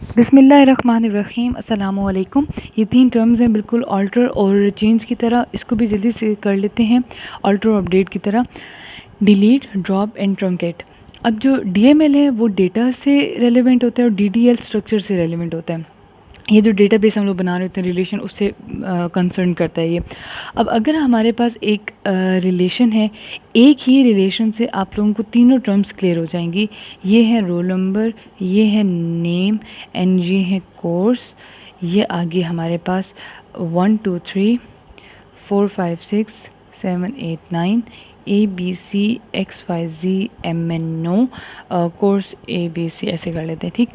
बिस्मिल्लाहिर्रहमानिर्रहीम अस्सलामुअलैकुम। ये 3 टर्म्स हैं बिल्कुल ऑल्टर और चेंज की तरह। इसको भी जल्दी से कर लेते हैं ऑल्टर और अपडेट की तरह। Delete, drop and truncate. अब जो डीएमएल है वो डेटा से रेलेवेंट होता है और डीडीएल स्ट्रक्चर से रेलेवेंट होता है। ये जो डेटाबेस हम लोग बना रहे होते हैं रिलेशन, उससे कंसर्न करता है ये। अब अगर हमारे पास एक रिलेशन है, एक ही रिलेशन से आप लोगों को तीनों टर्म्स क्लियर हो जाएंगी। ये है रोल नंबर, ये है नेम एंड ये है कोर्स। ये आगे हमारे पास 1 2 3 4 5 6 7 8 9 ABCXYZMNO कोर्स ABC ऐसे कर लेते हैं, ठीक।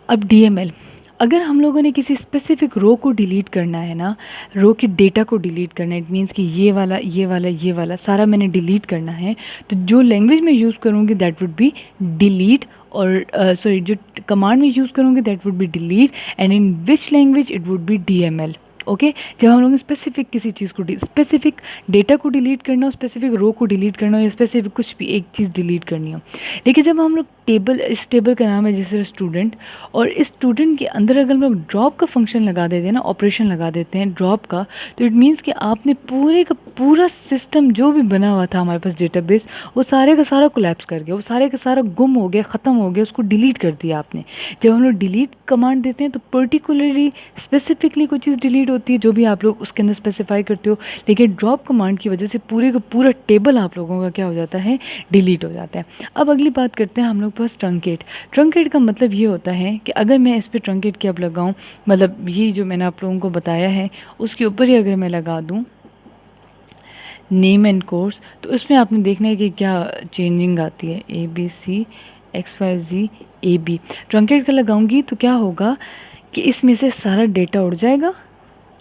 अब डीएमएल, अगर हम लोगों ने किसी स्पेसिफिक रो को डिलीट करना है ना, रो के डेटा को डिलीट करना है, इट मीन्स कि ये वाला ये वाला ये वाला सारा मैंने डिलीट करना है, तो जो लैंग्वेज में यूज़ करूँगी दैट वुड बी डिलीट, और सॉरी जो कमांड में यूज़ करूँगी that would be delete, and in which language it would be DML. Okay, जब हम लोग स्पेसिफिक किसी चीज़ को स्पेसिफिक डेटा को डिलीट करना हो, स्पेसिफिक रो को डिलीट करना हो, या स्पेसिफिक कुछ भी एक चीज़ डिलीट करनी हो। लेकिन जब हम लोग टेबल, इस टेबल का नाम है जैसे स्टूडेंट, और इस स्टूडेंट के अंदर अगर हम लोग ड्रॉप का फंक्शन लगा देते हैं ना, ऑपरेशन लगा देते हैं ड्रॉप का, तो इट मीन्स कि आपने पूरे का पूरा सिस्टम जो भी बना हुआ था हमारे पास डेटाबेस, वो सारे का सारा कोलैप्स कर गया, वो सारे का सारा गुम हो गया, ख़त्म हो गया, उसको डिलीट कर दिया आपने। जब हम लोग डिलीट कमांड देते हैं तो पर्टिकुलरली स्पेसिफिकली कोई चीज़ डिलीट होती है जो भी आप लोग उसके अंदर स्पेसिफाई करते हो, लेकिन ड्रॉप कमांड की वजह से पूरे का पूरा टेबल आप लोगों का क्या हो जाता है, डिलीट हो जाता है। अब अगली बात करते हैं हम लोग पास ट्रंकेट। ट्रंकेट का मतलब ये होता है कि अगर मैं इस पर ट्रंकेट की अब लगाऊँ, मतलब ये जो मैंने आप लोगों को बताया है उसके ऊपर ही अगर मैं लगा दूँ नेम एंड कोर्स, तो उसमें आपने देखना है कि क्या चेंजिंग आती है, ABCXYZAB। ट्रंकेट का लगाऊंगी तो क्या होगा कि इसमें से सारा डेटा उड़ जाएगा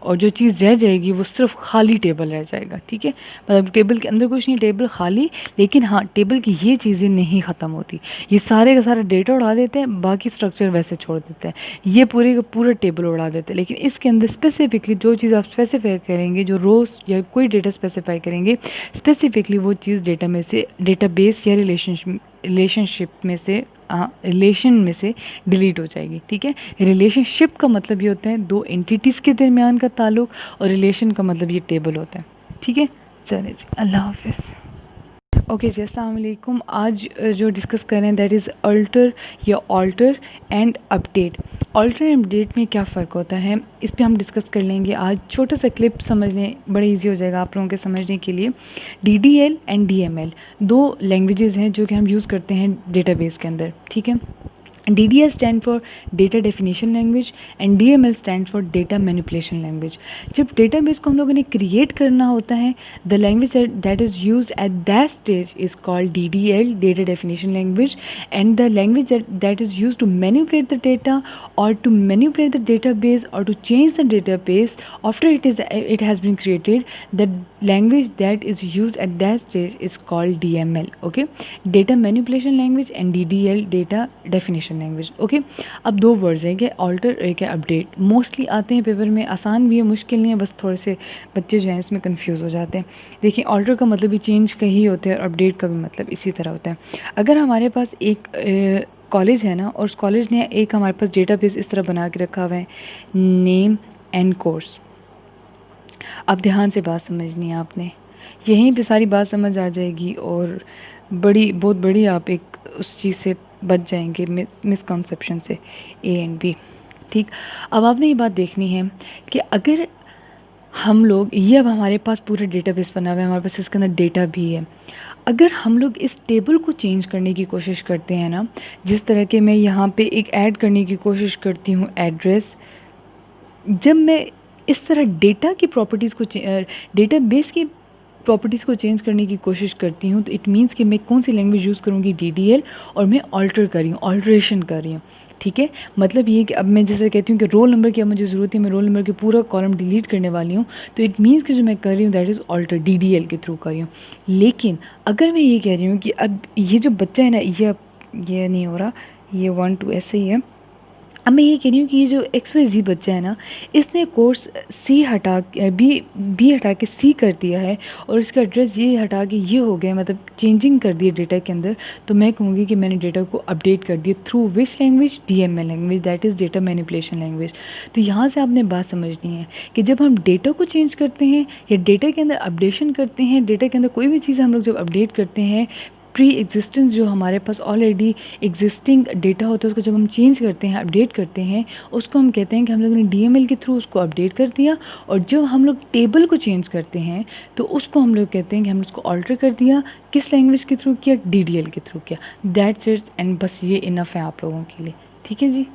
और जो चीज़ रह जाएगी वो सिर्फ खाली टेबल रह जाएगा, ठीक है। मतलब टेबल के अंदर कुछ नहीं, टेबल खाली, लेकिन हाँ टेबल की ये चीज़ें नहीं ख़त्म होती। ये सारे का सारा डेटा उड़ा देते हैं, बाकी स्ट्रक्चर वैसे छोड़ देते हैं, ये पूरे का पूरा टेबल उड़ा देते हैं। लेकिन इसके अंदर स्पेसिफिकली जो चीज़ आप स्पेसिफाई करेंगे, जो रोज या कोई डेटा स्पेसिफाई करेंगे, स्पेसिफिकली वो चीज़ डेटा में से, डेटाबेस या रिलेशनशिप में से, रिलेशन में से डिलीट हो जाएगी, ठीक है। रिलेशनशिप का मतलब ये होता है दो एंटिटीज़ के दरमियान का ताल्लुक, और रिलेशन का मतलब ये टेबल होता है, ठीक है। चलिए जी, अल्लाह हाफिज़। ओके जी, अस्सलाम वालेकुम। आज जो डिस्कस कर रहे हैं दैट इज़ अल्टर या alter and update. Alter and update में क्या फ़र्क होता है, इस पे हम डिस्कस कर लेंगे आज। छोटा सा क्लिप समझ लें, बड़े इजी हो जाएगा आप लोगों के समझने के लिए। डीडीएल एंड डीएमएल दो लैंग्वेजेस हैं जो कि हम यूज़ करते हैं डेटाबेस के अंदर, ठीक है। DDL stand for Data Definition Language and DML stand for Data Manipulation Language। जब डेटाबेस को हम लोगों ने क्रिएट करना होता है, the language that is use at that stage is called DDL, Data Definition Language, and the language that is use to manipulate the data or to manipulate the database or to change the database after it has been created, the language that is used at that stage is called DML, okay, Data Manipulation Language and DDL, Data Definition Language, okay। अब दो words हैं कि alter, एक है update. Mostly आते हैं paper में, आसान भी है मुश्किल नहीं है, बस थोड़े से बच्चे जो हैं इसमें कंफ्यूज हो जाते हैं। देखिए ऑल्टर का मतलब भी चेंज का ही होता है और अपडेट का भी मतलब इसी तरह होता है। अगर हमारे पास एक कॉलेज है ना, और उस कॉलेज ने एक हमारे पास डेटाबेस इस तरह बना के रखा हुआ है, नेम एंड कोर्स। अब ध्यान से बात समझनी है आपने, यहीं पे सारी बात समझ आ जाएगी और बहुत बड़ी आप एक उस चीज़ से बच जाएंगे, मिसकंसेप्शन से, A एंड B, ठीक। अब आपने ये बात देखनी है कि अगर हम लोग, ये अब हमारे पास पूरा डेटाबेस बना हुआ है, हमारे पास इसके अंदर डेटा भी है, अगर हम लोग इस टेबल को चेंज करने की कोशिश करते हैं ना, जिस तरह के मैं यहाँ पे एक ऐड करने की कोशिश करती हूँ एड्रेस, जब मैं इस तरह डेटा की प्रॉपर्टीज़ को, डेटाबेस की प्रॉपर्टीज़ को चेंज करने की कोशिश करती हूँ, तो इट मीन्स कि मैं कौन सी लैंग्वेज यूज़ करूँगी, DDL, और मैं ऑल्टर कर रही हूँ, ऑल्ट्रेशन कर रही हूँ, ठीक है। मतलब ये कि अब मैं जैसे कहती हूँ कि रोल नंबर की अब मुझे ज़रूरत है, मैं रोल नंबर के पूरा कॉलम डिलीट करने वाली हूँ, तो इट मीन्स कि जो मैं कर रही हूँ दैट इज़ ऑल्टर, DDL के थ्रू कर रही हूँ। लेकिन अगर मैं ये कह रही हूँ कि अब ये जो बच्चा है ना, ये नहीं हो रहा, ये 1 2 ऐसे ही है, अब मैं ये कह रही हूँ कि ये जो XYZ बच्चा है ना, इसने कोर्स बी हटा के सी कर दिया है और इसका एड्रेस ये हटा के ये हो गया, मतलब चेंजिंग कर दिया डेटा के अंदर। तो मैं कहूँगी कि मैंने डेटा को अपडेट कर दिया through which language, DML language, that is data manipulation language. तो यहाँ से आपने बात समझनी है कि जब हम डेटा को चेंज करते हैं या डेटा के अंदर अपडेशन करते हैं, डेटा के अंदर कोई भी चीज़ हम लोग जब अपडेट करते हैं, प्री एग्जिस्टेंस जो हमारे पास ऑलरेडी एग्जिस्टिंग डेटा होता है उसको जब हम चेंज करते हैं, अपडेट करते हैं, उसको हम कहते हैं कि हम लोगों ने DML के थ्रू उसको अपडेट कर दिया। और जब हम लोग टेबल को चेंज करते हैं तो उसको हम लोग कहते हैं कि हमने उसको ऑल्टर कर दिया। किस लैंग्वेज के थ्रू किया? DDL के थ्रू किया। दैट्स इट, एंड बस ये इनफ है आप लोगों के लिए। ठीक है जी।